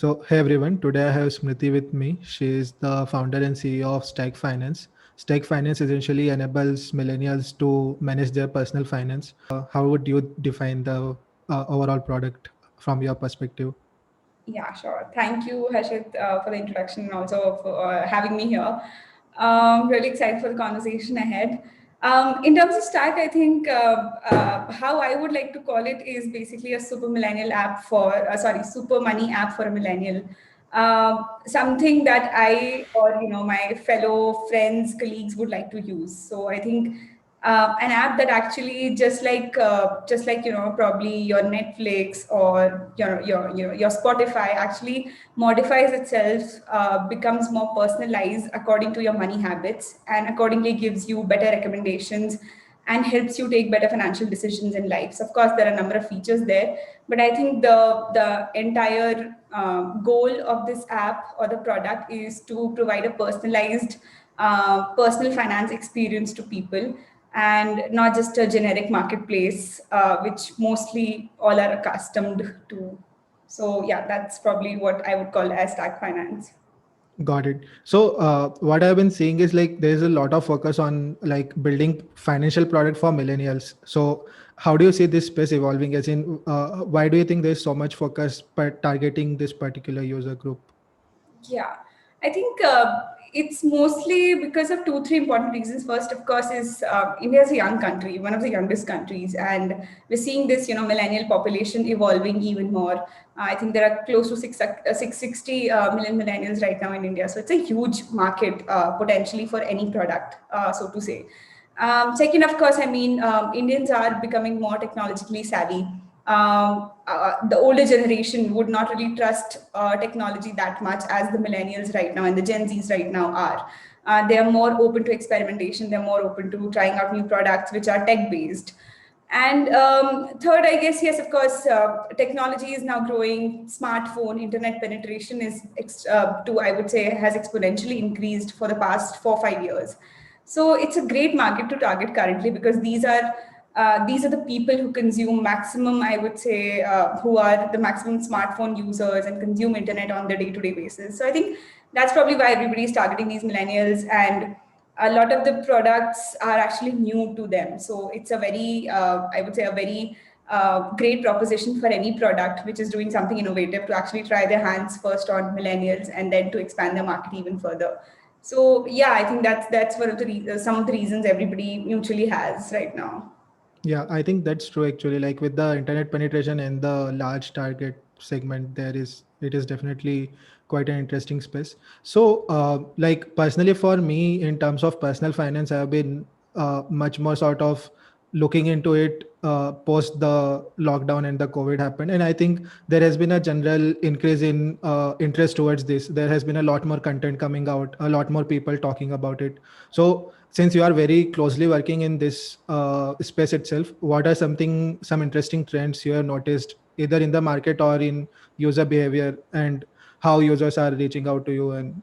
So, hey everyone, today I have Smriti with me. She is the founder and CEO of Stack Finance. Stack Finance essentially enables millennials to manage their personal finance. How would you define the overall product from your perspective? Yeah, sure. Thank you, Harshit, for the introduction and also for having me here. Really excited for the conversation ahead. In terms of Stack, I think how I would like to call it is basically a super millennial app super money app for a millennial. Something that I or my fellow friends, colleagues would like to use. So I think an app that actually just like probably your Netflix or your Spotify actually modifies itself, becomes more personalized according to your money habits, and accordingly gives you better recommendations and helps you take better financial decisions in life. So of course there are a number of features there, but I think the entire goal of this app or the product is to provide a personalized personal finance experience to people, and not just a generic marketplace, which mostly all are accustomed to. So yeah, that's probably what I would call as tag finance. Got it. So, what I've been seeing is like there's a lot of focus on like building financial product for millennials. So, how do you see this space evolving? As in, why do you think there's so much focus by targeting this particular user group? Yeah, I think it's mostly because of two, three important reasons. First, of course, is India is a young country, one of the youngest countries, and we're seeing this, millennial population evolving even more. I think there are close to 660 million millennials right now in India, so it's a huge market potentially for any product, so to say. Second, of course, I mean, Indians are becoming more technologically savvy. The older generation would not really trust technology that much as the millennials right now and the Gen Zs right now are. They are more open to experimentation. They're more open to trying out new products which are tech based. And third, I guess, yes, of course, technology is now growing. Smartphone internet penetration I would say, has exponentially increased for the past 4 5 years. So it's a great market to target currently, because these are the people who consume maximum, I would say, who are the maximum smartphone users and consume internet on their day-to-day basis. So I think that's probably why everybody is targeting these millennials, and a lot of the products are actually new to them. So it's a very, I would say, a very great proposition for any product which is doing something innovative to actually try their hands first on millennials and then to expand the market even further. So yeah, I think that's one of the some of the reasons everybody mutually has right now. Yeah, I think that's true actually. Like with the internet penetration and the large target segment, it is definitely quite an interesting space. So, like personally for me, in terms of personal finance, I've been much more sort of looking into it post the lockdown and the COVID happened, and I think there has been a general increase in interest towards this. There has been a lot more content coming out, a lot more people talking about it. So since you are very closely working in this space itself, what are some interesting trends you have noticed either in the market or in user behavior, and how users are reaching out to you, and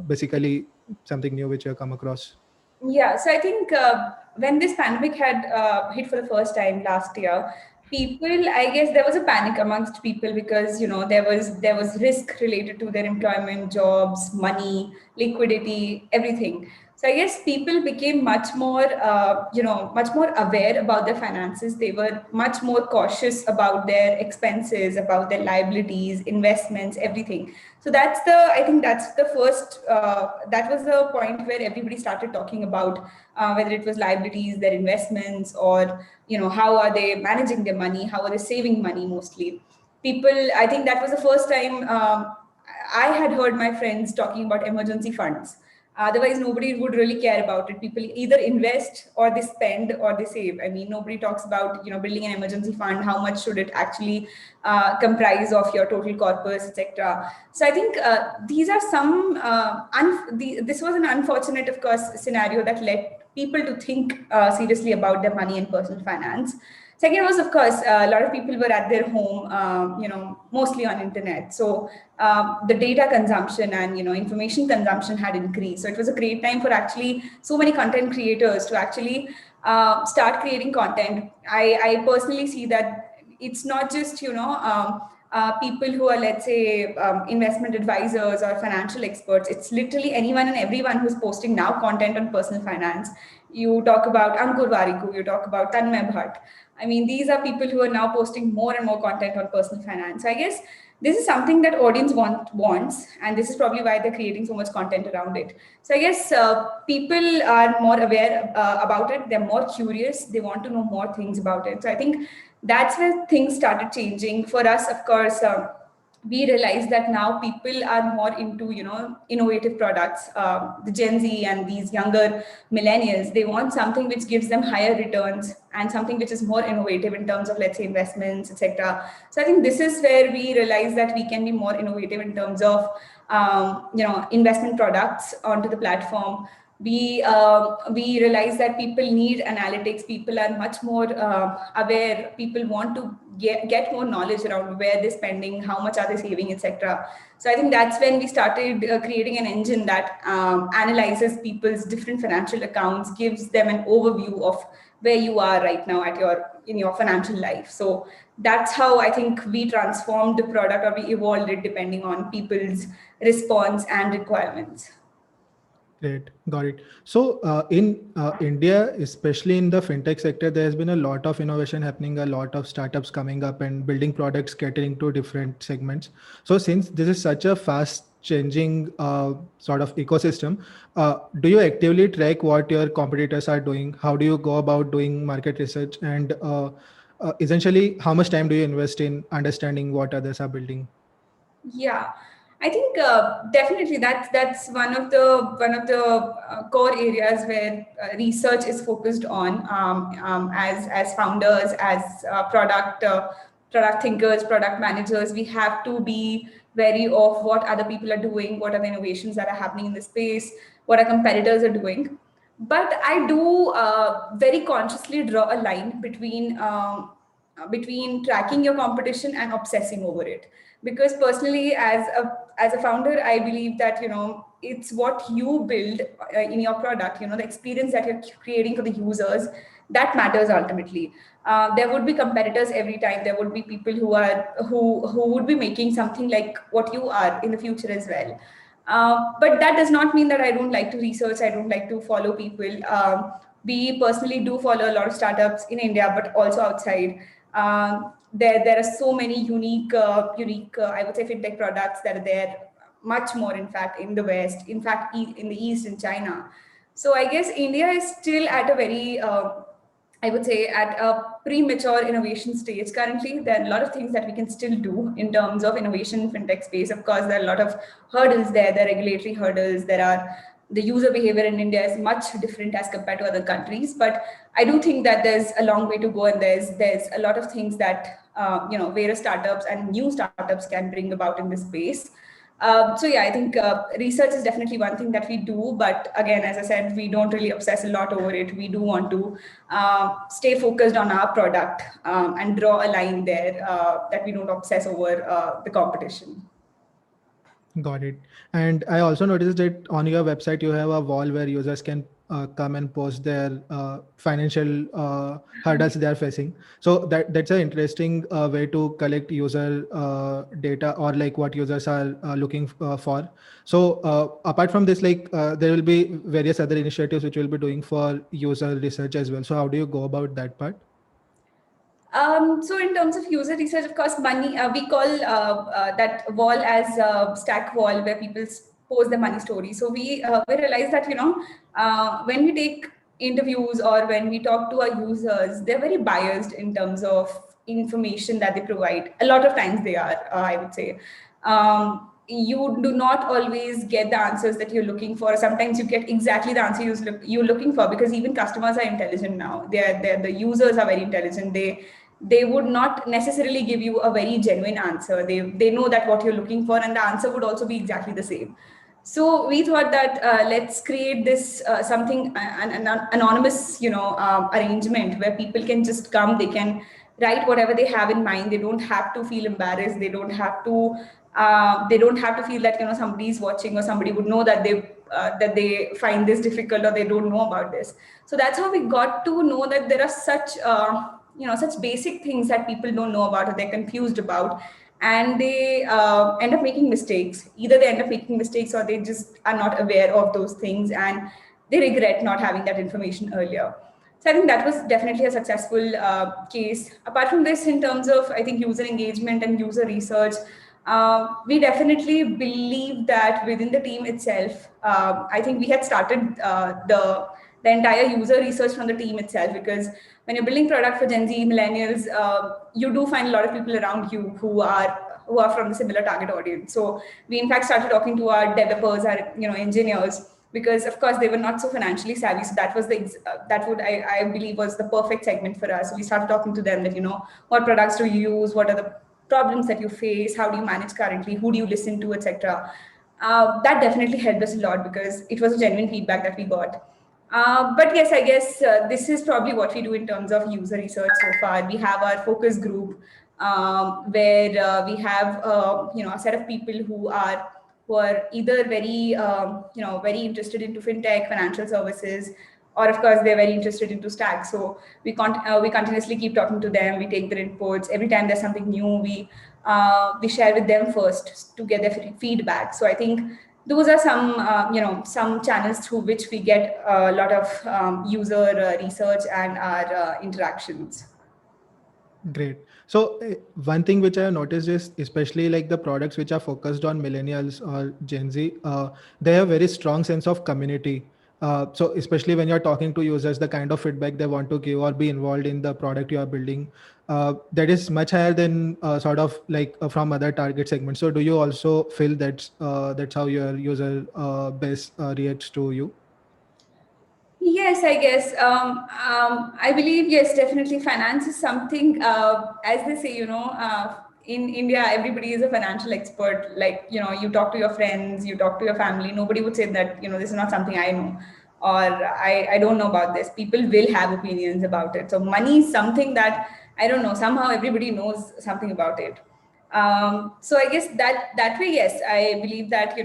basically something new which you have come across? Yeah, so I think when this pandemic had hit for the first time last year, people, I guess there was a panic amongst people, because there was risk related to their employment, jobs, money, liquidity, everything. So I guess people became much more aware about their finances. They were much more cautious about their expenses, about their liabilities, investments, everything. So I think that's the first, that was the point where everybody started talking about whether it was liabilities, their investments, or, how are they managing their money, how are they saving money mostly. People, I think that was the first time I had heard my friends talking about emergency funds. Otherwise, nobody would really care about it. People either invest or they spend or they save. I mean, nobody talks about building an emergency fund. How much should it actually comprise of your total corpus, etc. So I think these are some. This was an unfortunate, of course, scenario that led people to think seriously about their money and personal finance. Second was, of course, a lot of people were at their home, mostly on internet. So the data consumption and information consumption had increased. So it was a great time for actually so many content creators to actually start creating content. I personally see that it's not just people who are, let's say, investment advisors or financial experts. It's literally anyone and everyone who's posting now content on personal finance. You talk about Ankur Wariku, you talk about Tanmay Bhatt. I mean, these are people who are now posting more and more content on personal finance. So I guess this is something that audience wants, and this is probably why they're creating so much content around it. So I guess people are more aware about it. They're more curious. They want to know more things about it. So I think that's where things started changing for us. Of course, we realized that now people are more into, innovative products. The Gen Z and these younger millennials, they want something which gives them higher returns and something which is more innovative in terms of, let's say, investments, etc. So I think this is where we realize that we can be more innovative in terms of investment products onto the platform. We realize that people need analytics. People are much more aware. People want to get more knowledge around where they're spending, how much are they saving, etc. So I think that's when we started creating an engine that analyzes people's different financial accounts, gives them an overview of where you are right now at in your financial life. So that's how I think we transformed the product, or we evolved it depending on people's response and requirements. Great, got it. So in India, especially in the fintech sector, there has been a lot of innovation happening, a lot of startups coming up and building products catering to different segments. So since this is such a fast changing sort of ecosystem, do you actively track what your competitors are doing? How do you go about doing market research? And essentially, how much time do you invest in understanding what others are building? Yeah, I think definitely that's one of the core areas where research is focused on, as founders, as product thinkers, product managers. We have to be wary of what other people are doing, what are the innovations that are happening in the space, what our competitors are doing. But I do very consciously draw a line between tracking your competition and obsessing over it. Because personally, as a founder, I believe that it's what you build in your product, the experience that you're creating for the users, that matters ultimately. There would be competitors every time. There would be people who would be making something like what you are in the future as well. But that does not mean that I don't like to research. I don't like to follow people. We personally do follow a lot of startups in India, but also outside. There are so many unique I would say fintech products that are there, much more in fact in the West, in fact in the East, in China. So I guess India is still at a very I would say at a premature innovation stage currently. There are a lot of things that we can still do in terms of innovation in fintech space. Of course, there are a lot of hurdles there. There are regulatory hurdles. There are the user behavior in India is much different as compared to other countries. But I do think that there's a long way to go, and there's a lot of things that various startups and new startups can bring about in this space. So yeah, I think research is definitely one thing that we do. But again, as I said, we don't really obsess a lot over it. We do want to stay focused on our product and draw a line there, that we don't obsess over the competition. Got it. And I also noticed that on your website, you have a wall where users can come and post their financial hurdles they are facing. So that's an interesting way to collect user data, or like what users are looking for. So apart from this, like there will be various other initiatives which we'll be doing for user research as well. So how do you go about that part? So in terms of user research, of course, money, we call that wall as stack wall, where people post their money story. So we realize that when we take interviews or when we talk to our users, they're very biased in terms of information that they provide. A lot of times they are, I would say. You do not always get the answers that you're looking for. Sometimes you get exactly the answer you're looking for, because even customers are intelligent now. The users are very intelligent. They would not necessarily give you a very genuine answer. They know that what you're looking for, and the answer would also be exactly the same. So we thought that let's create this something an anonymous arrangement where people can just come. They can write whatever they have in mind. They don't have to feel embarrassed. They don't have to feel that somebody is watching, or somebody would know that they find this difficult, or they don't know about this. So that's how we got to know that there are such such basic things that people don't know about, or they're confused about. and they end up making mistakes. Either they end up making mistakes or they just are not aware of those things and they regret not having that information earlier. So I think that was definitely a successful case. Apart from this, in terms of I think user engagement and user research, we definitely believe that within the team itself, I think we had started the entire user research from the team itself, because when you're building product for Gen Z millennials, you do find a lot of people around you who are from the similar target audience. So we in fact started talking to our developers, our engineers, because of course they were not so financially savvy. So that was that would I believe was the perfect segment for us. So we started talking to them that what products do you use, what are the problems that you face, how do you manage currently, who do you listen to, etc. That definitely helped us a lot because it was a genuine feedback that we got. But yes, I guess this is probably what we do in terms of user research so far. We have our focus group, where we have a set of people who are either very very interested into fintech, financial services, or of course they're very interested into stack. So we continuously keep talking to them. We take their inputs every time there's something new. We share with them first to get their feedback. So I think those are some channels through which we get a lot of user research and our interactions. Great. So one thing which I have noticed is, especially like the products which are focused on millennials or Gen Z, they have very strong sense of community. So especially when you're talking to users, the kind of feedback they want to give or be involved in the product you are building, that is much higher than sort of like from other target segments. So do you also feel that's how your user base reacts to you? Yes, I guess. I believe, yes, definitely finance is something, as they say, in India, everybody is a financial expert. Like, you talk to your friends, you talk to your family. Nobody would say that, this is not something I know, or I don't know about this. People will have opinions about it. So money is something that, I don't know, somehow everybody knows something about it. So I guess that way, yes, I believe that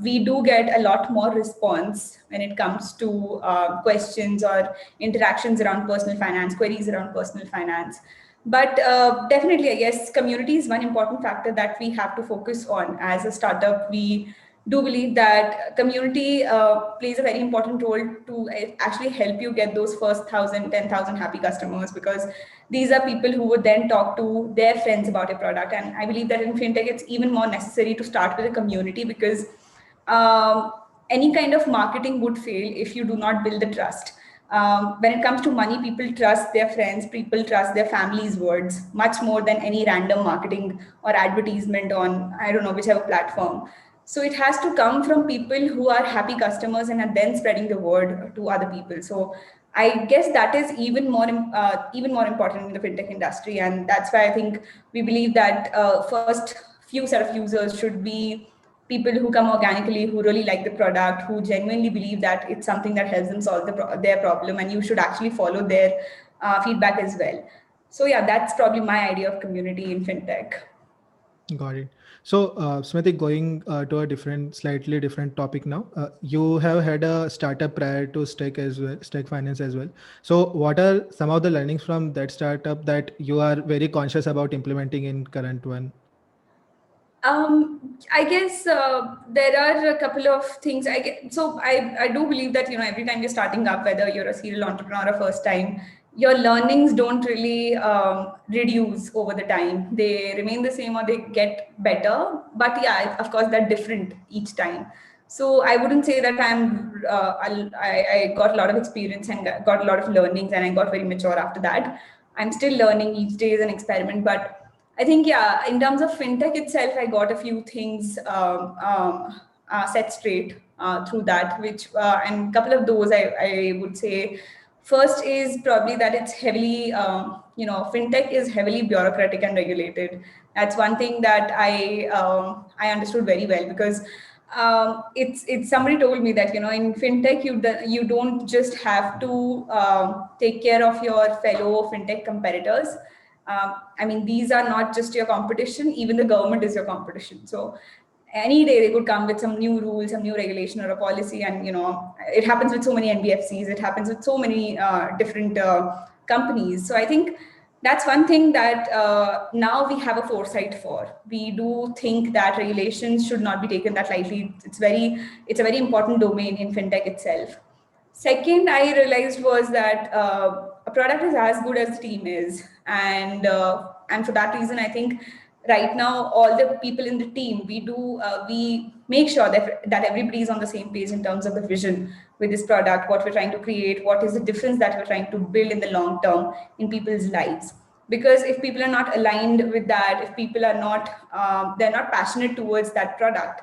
we do get a lot more response when it comes to questions or interactions around personal finance, queries around personal finance. But definitely, I guess community is one important factor that we have to focus on as a startup. We do believe that community plays a very important role to actually help you get those first 1,000, 10,000 happy customers, because these are people who would then talk to their friends about a product. And I believe that in fintech, it's even more necessary to start with a community, because um, any kind of marketing would fail if you do not build the trust. When it comes to money, people trust their friends, people trust their family's words much more than any random marketing or advertisement on, I don't know, whichever platform. So it has to come from people who are happy customers and are then spreading the word to other people. So I guess that is even more important in the fintech industry, and that's why I think we believe that first few set of users should be people who come organically, who really like the product, who genuinely believe that it's something that helps them solve their problem, and you should actually follow their feedback as well. So yeah, that's probably my idea of community in fintech. Got it. So, Smriti, going to a slightly different topic now. You have had a startup prior to Stake as well, Stake Finance as well. So, what are some of the learnings from that startup that you are very conscious about implementing in current one? I guess there are a couple of things. I do believe that every time you're starting up, whether you're a serial entrepreneur or first time, your learnings don't really reduce over the time. They remain the same or they get better. But yeah, of course, they're different each time. So I wouldn't say that I got a lot of experience and got a lot of learnings and I got very mature after that. I'm still learning. Each day is an experiment, but I think, yeah, in terms of fintech itself, I got a few things set straight through that, and a couple of those I would say. First is probably that it's heavily, fintech is heavily bureaucratic and regulated. That's one thing that I understood very well, because it's somebody told me that in fintech you don't just have to take care of your fellow fintech competitors. I mean, these are not just your competition, even the government is your competition. So any day they could come with some new rule, some new regulation or a policy. And, it happens with so many NBFCs, it happens with so many different companies. So I think That's one thing that now we have a foresight for. We do think that regulations should not be taken that lightly. It's a very important domain in fintech itself. Second, I realized was that a product is as good as the team is, and for that reason, I think right now all the people in the team, we make sure that everybody is on the same page in terms of the vision with this product, what we're trying to create, what is the difference that we're trying to build in the long term in people's lives. Because if people are not aligned with that, if people are not they're not passionate towards that product,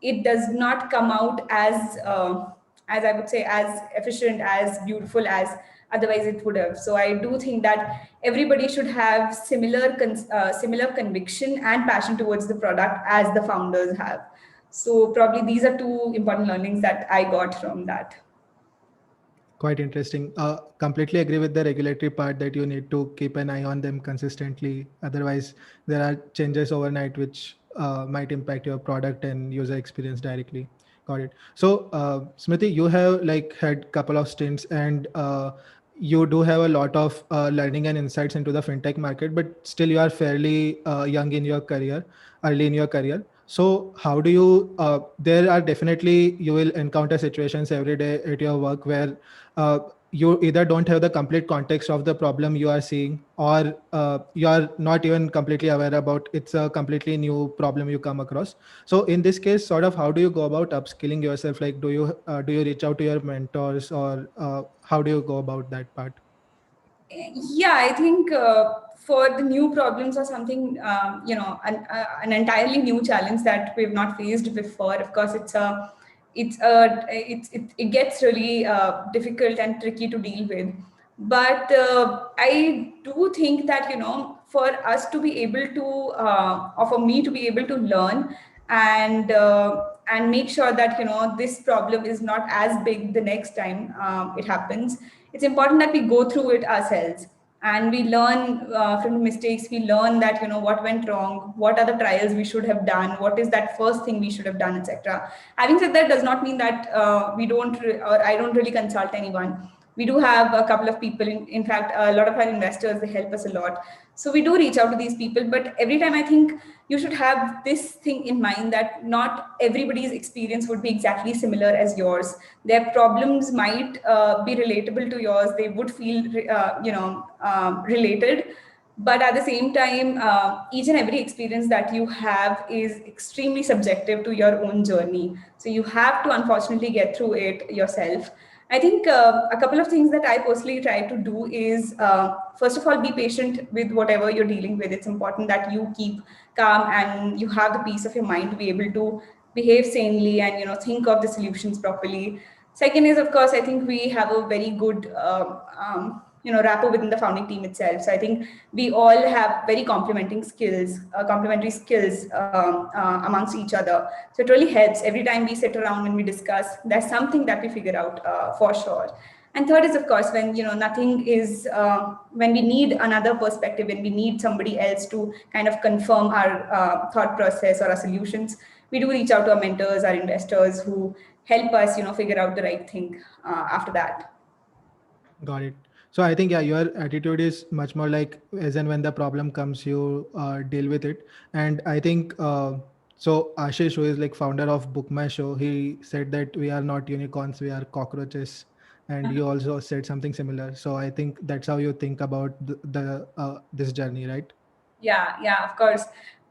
it does not come out as I would say, as efficient, as beautiful as otherwise it would have. So I do think that everybody should have similar conviction and passion towards the product as the founders have. So probably these are two important learnings that I got from that. Quite interesting. Completely agree with the regulatory part that you need to keep an eye on them consistently. Otherwise, there are changes overnight which might impact your product and user experience directly. Got it. So, Smriti, you have like had couple of stints, and you do have a lot of learning and insights into the fintech market, but still you are fairly young in your career, early in your career. So how do you there are definitely you will encounter situations every day at your work where uh, you either don't have the complete context of the problem you are seeing, or you are not even completely aware about it's a completely new problem you come across. So in this case, sort of, how do you go about upskilling yourself? Like, do you reach out to your mentors, or how do you go about that part? Yeah, I think for the new problems or something, an entirely new challenge that we've not faced before. Of course, it gets really difficult and tricky to deal with. But I do think that, for us to be able to, or for me to be able to learn and make sure that, this problem is not as big the next time it happens, it's important that we go through it ourselves and we learn from the mistakes. We learn that, what went wrong, what are the trials we should have done, what is that first thing we should have done, etc. Having said that, does not mean that or I don't really consult anyone. We do have a couple of people, in fact a lot of our investors, they help us a lot. So we do reach out to these people, but every time I think you should have this thing in mind that not everybody's experience would be exactly similar as yours. Their problems might be relatable to yours. They would feel related, but at the same time, each and every experience that you have is extremely subjective to your own journey. So you have to unfortunately get through it yourself. I think a couple of things that I personally try to do is, first of all, be patient with whatever you're dealing with. It's important that you keep calm and you have the peace of your mind to be able to behave sanely and, think of the solutions properly. Second is, of course, I think we have a very good rapport within the founding team itself. So I think we all have very complementary skills amongst each other. So it really helps every time we sit around and we discuss. There's something that we figure out for sure. And third is, of course, when nothing is when we need another perspective, when we need somebody else to kind of confirm our thought process or our solutions, we do reach out to our mentors, our investors, who help us, figure out the right thing after that. Got it. So I think, yeah, your attitude is much more like as and when the problem comes, you deal with it. And I think so. Ashish, who is like founder of Book My Show, he said that we are not unicorns, we are cockroaches. And you also said something similar. So I think that's how you think about the this journey, right? Yeah, of course.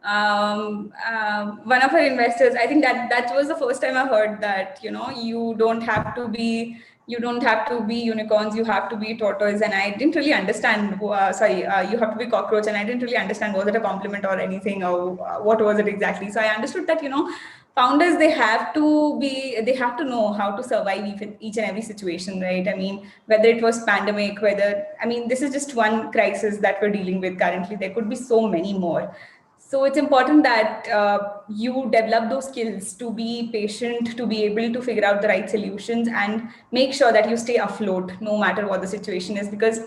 One of our investors, I think that was the first time I heard that, you don't have to be unicorns, you have to be tortoise. And I didn't really understand, you have to be cockroach. And I didn't really understand, was it a compliment or anything, or what was it exactly? So I understood that, founders, they have to know how to survive each and every situation, right? I mean, whether it was pandemic, this is just one crisis that we're dealing with currently. There could be so many more. So it's important that you develop those skills to be patient, to be able to figure out the right solutions, and make sure that you stay afloat no matter what the situation is. Because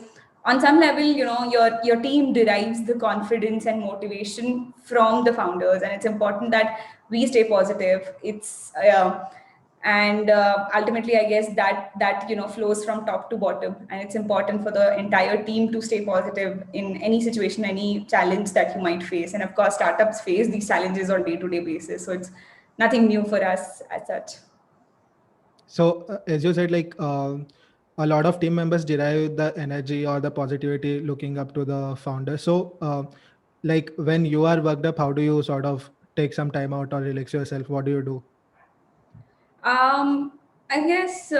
on some level, your team derives the confidence and motivation from the founders, and it's important that we stay positive. And ultimately, I guess that flows from top to bottom, and it's important for the entire team to stay positive in any situation, any challenge that you might face. And of course, startups face these challenges on day-to-day basis, so it's nothing new for us as such. So, as you said, like a lot of team members derive the energy or the positivity looking up to the founder. So, like when you are worked up, how do you sort of take some time out or relax yourself? What do you do? Um, I guess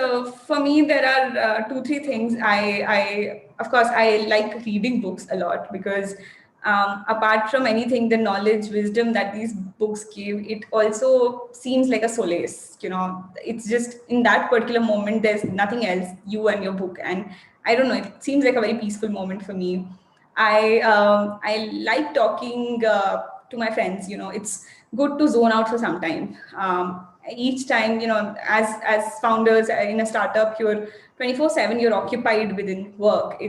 for me there are two, three things. Of course, I like reading books a lot because apart from anything, the knowledge, wisdom that these books give, it also seems like a solace. It's just in that particular moment, there's nothing else, you and your book, and I don't know. It seems like a very peaceful moment for me. I like talking to my friends. It's good to zone out for some time. Each time, as founders in a startup, you're 24/7. You're occupied within work.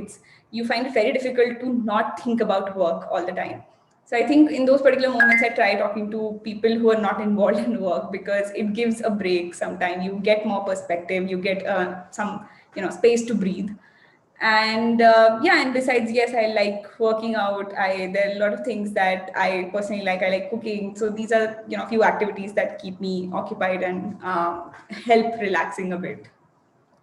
You find it very difficult to not think about work all the time. So I think in those particular moments, I try talking to people who are not involved in work because it gives a break. Sometimes you get more perspective. You get some space to breathe. And yeah, and besides, yes, I like working out. There are a lot of things that I personally like. I like cooking. So these are few activities that keep me occupied and help relaxing a bit.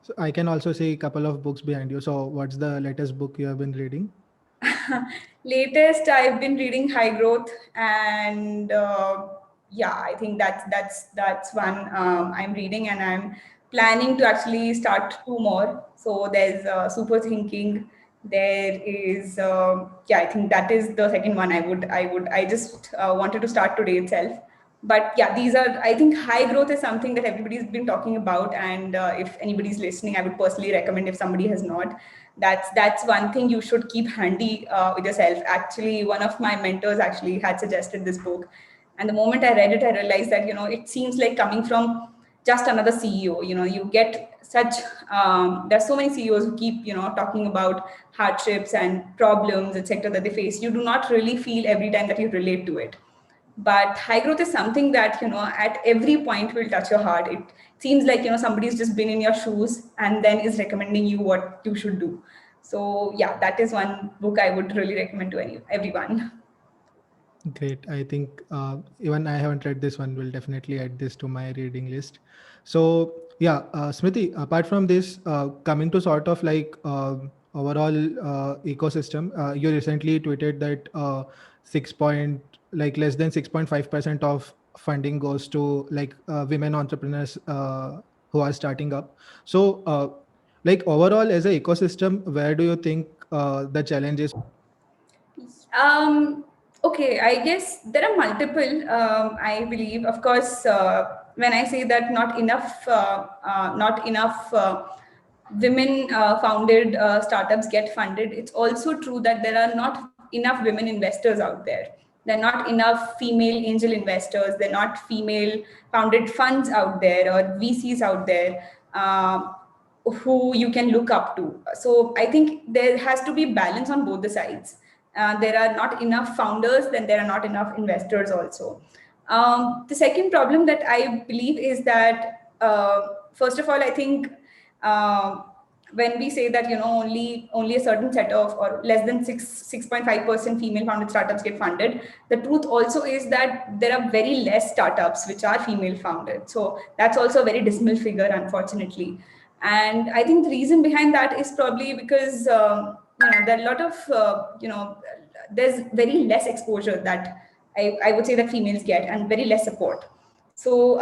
So, I can also see a couple of books behind you. So, what's the latest book you have been reading? Latest, I've been reading High Growth, and yeah, I think that's one I'm reading, and I'm planning to actually start two more. So there's Super Thinking. There is yeah, I think that is the second one. I just wanted to start today itself. But yeah, these are, I think High Growth is something that everybody's been talking about, and if anybody's listening, I would personally recommend, if somebody has not, that's one thing you should keep handy with yourself. Actually, one of my mentors actually had suggested this book, and the moment I read it, I realized that it seems like coming from just another CEO. You get such there's so many CEOs who keep talking about hardships and problems, etc., that they face. You do not really feel every time that you relate to it. But High Growth is something that at every point will touch your heart. It seems like somebody's just been in your shoes and then is recommending you what you should do. So yeah, that is one book I would really recommend to everyone. Great. I think even I haven't read this one. Will definitely add this to my reading list. So yeah, Smriti. Apart from this, coming to sort of like overall ecosystem, you recently tweeted that less than 6.5% of funding goes to like women entrepreneurs who are starting up. So like overall as a ecosystem, where do you think the challenges? Um, okay, I guess there are multiple. I believe, of course, when I say that not enough women founded startups get funded, it's also true that there are not enough women investors out there. There are not enough female angel investors. There are not female founded funds out there or VCs out there. Who you can look up to. So I think there has to be balance on both the sides. There are not enough founders, then there are not enough investors also. The second problem that I believe is that, first of all, I think uh, when we say that only a certain set of, or less than 6.5% female founded startups get funded, the truth also is that there are very less startups which are female founded. So that's also a very dismal figure, unfortunately. And I think the reason behind that is probably because there are a lot of there's very less exposure that I would say that females get, and very less support. So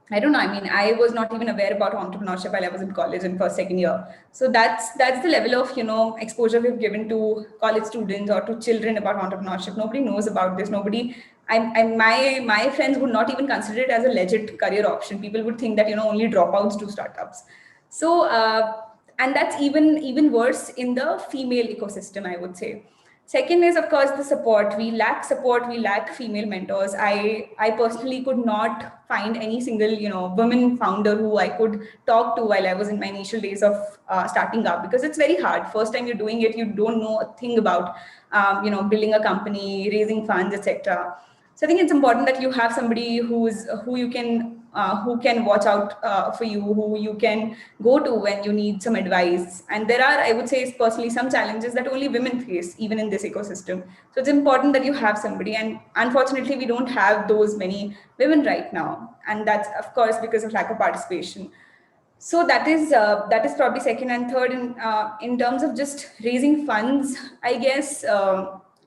I don't know. I mean, I was not even aware about entrepreneurship while I was in college in first, second year. So that's the level of exposure we've given to college students or to children about entrepreneurship. Nobody knows about this. Nobody. My friends would not even consider it as a legit career option. People would think that only dropouts do startups. So and that's even worse in the female ecosystem, I would say. Second is, of course, the support. We lack support. We lack female mentors. I personally could not find any single woman founder who I could talk to while I was in my initial days of starting up, because it's very hard. First time you're doing it, you don't know a thing about building a company, raising funds, etc. So I think it's important that you have somebody who you can who can watch out for you, who you can go to when you need some advice. And there are, I would say, personally, some challenges that only women face, even in this ecosystem. So it's important that you have somebody. And unfortunately, we don't have those many women right now. And that's, of course, because of lack of participation. So that is probably second. And third, in terms of just raising funds, I guess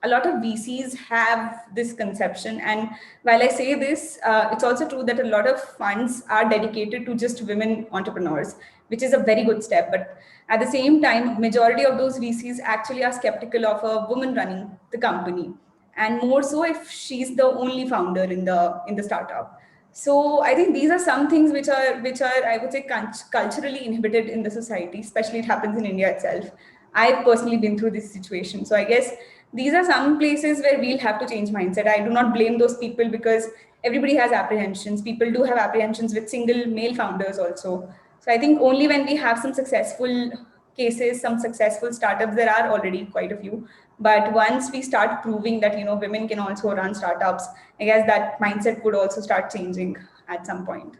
a lot of VCs have this conception. And while I say this, it's also true that a lot of funds are dedicated to just women entrepreneurs, which is a very good step. But at the same time, majority of those VCs actually are skeptical of a woman running the company, and more so if she's the only founder in the startup. So I think these are some things which are I would say culturally inhibited in the society. Especially it happens in India itself. I've personally been through this situation, so I guess these are some places where we'll have to change mindset. I do not blame those people, because everybody has apprehensions. People do have apprehensions with single male founders also. So I think only when we have some successful cases, some successful startups, there are already quite a few. But once we start proving that women can also run startups, I guess that mindset would also start changing at some point.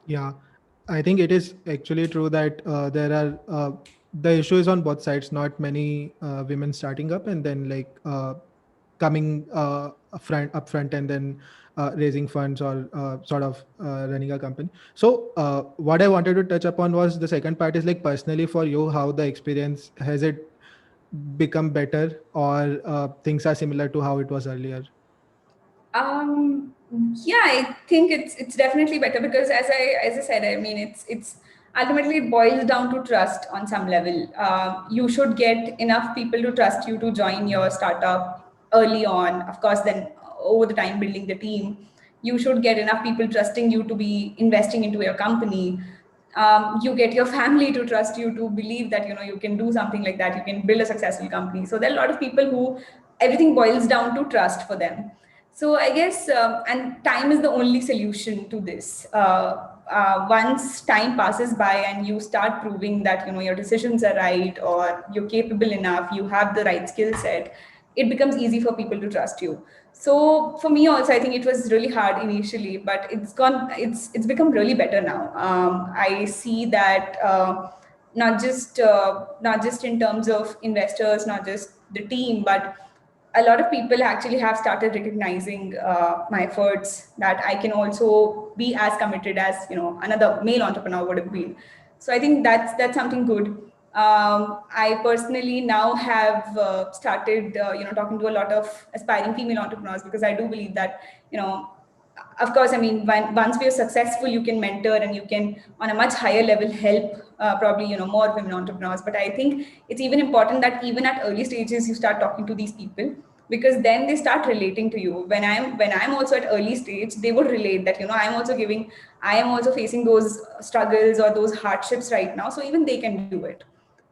Yeah, I think it is actually true that there are the issue is on both sides. Not many women starting up and then like coming upfront and then raising funds or sort of running a company. So what I wanted to touch upon was the second part is like personally for you, how the experience has it become better or things are similar to how it was earlier. Um, yeah, I think it's definitely better, because as I said, I mean it's ultimately it boils down to trust on some level. You should get enough people to trust you to join your startup early on. Of course, then over the time building the team, you should get enough people trusting you to be investing into your company. You get your family to trust you to believe that you can do something like that. You can build a successful company. So there are a lot of people who everything boils down to trust for them. So I guess, and time is the only solution to this. Once time passes by and you start proving that your decisions are right, or you're capable enough, you have the right skill set, it becomes easy for people to trust you. So for me also, I think it was really hard initially, but it's become really better now. I see that not just in terms of investors, not just the team, but a lot of people actually have started recognizing my efforts, that I can also be as committed as another male entrepreneur would have been. So I think that's something good. I personally now have started talking to a lot of aspiring female entrepreneurs, because I do believe that you know of course, I mean, once we are successful, you can mentor and you can, on a much higher level, help probably more women entrepreneurs. But I think it's even important that even at early stages, you start talking to these people, because then they start relating to you. When I'm also at early stage, they would relate that I am also facing those struggles or those hardships right now, so even they can do it.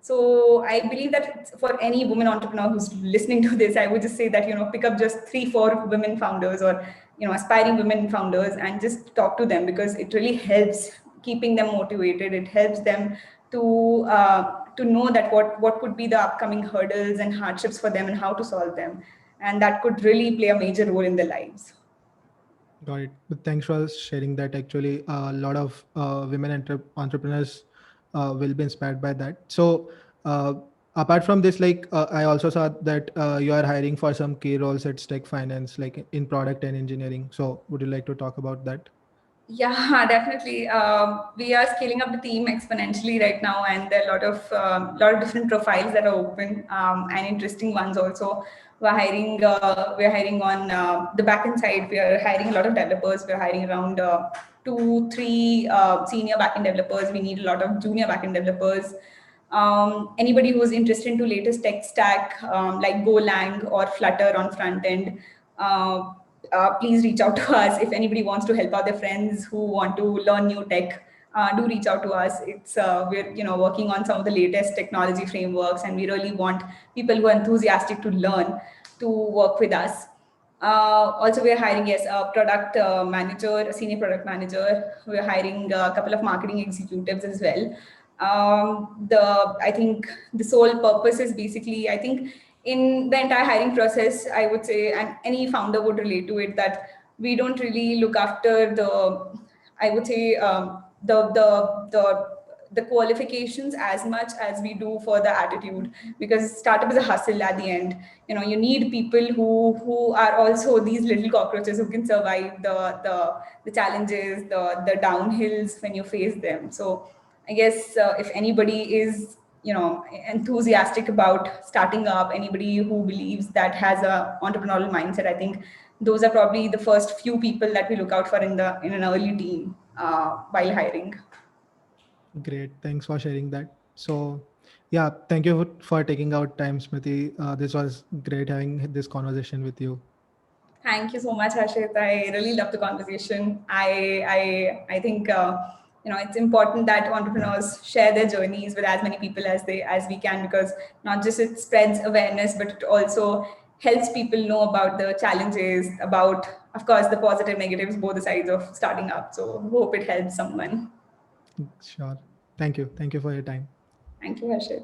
So I believe that for any woman entrepreneur who's listening to this, I would just say that pick up just 3 4 women founders, or aspiring women founders, and just talk to them, because it really helps keeping them motivated. It helps them to know that what could be the upcoming hurdles and hardships for them, and how to solve them, and that could really play a major role in their lives. Got it. But thanks for sharing that. Actually, a lot of women entrepreneurs will be inspired by that. So, apart from this, like I also saw that you are hiring for some key roles at Stack Finance, like in product and engineering. So, would you like to talk about that? Yeah, definitely. We are scaling up the team exponentially right now, and there are a lot of different profiles that are open, and interesting ones also. We're hiring on the backend side. We are hiring a lot of developers. We're hiring around 2 3 senior backend developers. We need a lot of junior backend developers. Anybody who's interested into latest tech stack, like Golang or Flutter on front end, uh, please reach out to us. If anybody wants to help out their friends who want to learn new tech, do reach out to us. It's we're working on some of the latest technology frameworks, and we really want people who are enthusiastic to learn to work with us. Also, we are hiring, yes, a product manager, a senior product manager. We're hiring a couple of marketing executives as well. The I think the sole purpose is basically, I think, in the entire hiring process, I would say, and any founder would relate to it, that we don't really look after I would say, the qualifications as much as we do for the attitude, because startup is a hustle at the end. You need people who are also these little cockroaches who can survive the challenges, the downhills when you face them. So I guess if anybody is enthusiastic about starting up, anybody who believes that has a entrepreneurial mindset, I think those are probably the first few people that we look out for in an early team while hiring. Great. Thanks for sharing that. So, yeah, thank you for taking out time, Smriti. This was great having this conversation with you. Thank you so much, Harshit. I really love the conversation. I think it's important that entrepreneurs share their journeys with as many people as we can, because not just it spreads awareness, but it also helps people know about the challenges, about, of course, the positive, negatives, both the sides of starting up. So hope it helps someone. Sure. Thank you. Thank you for your time. Thank you, Harshit.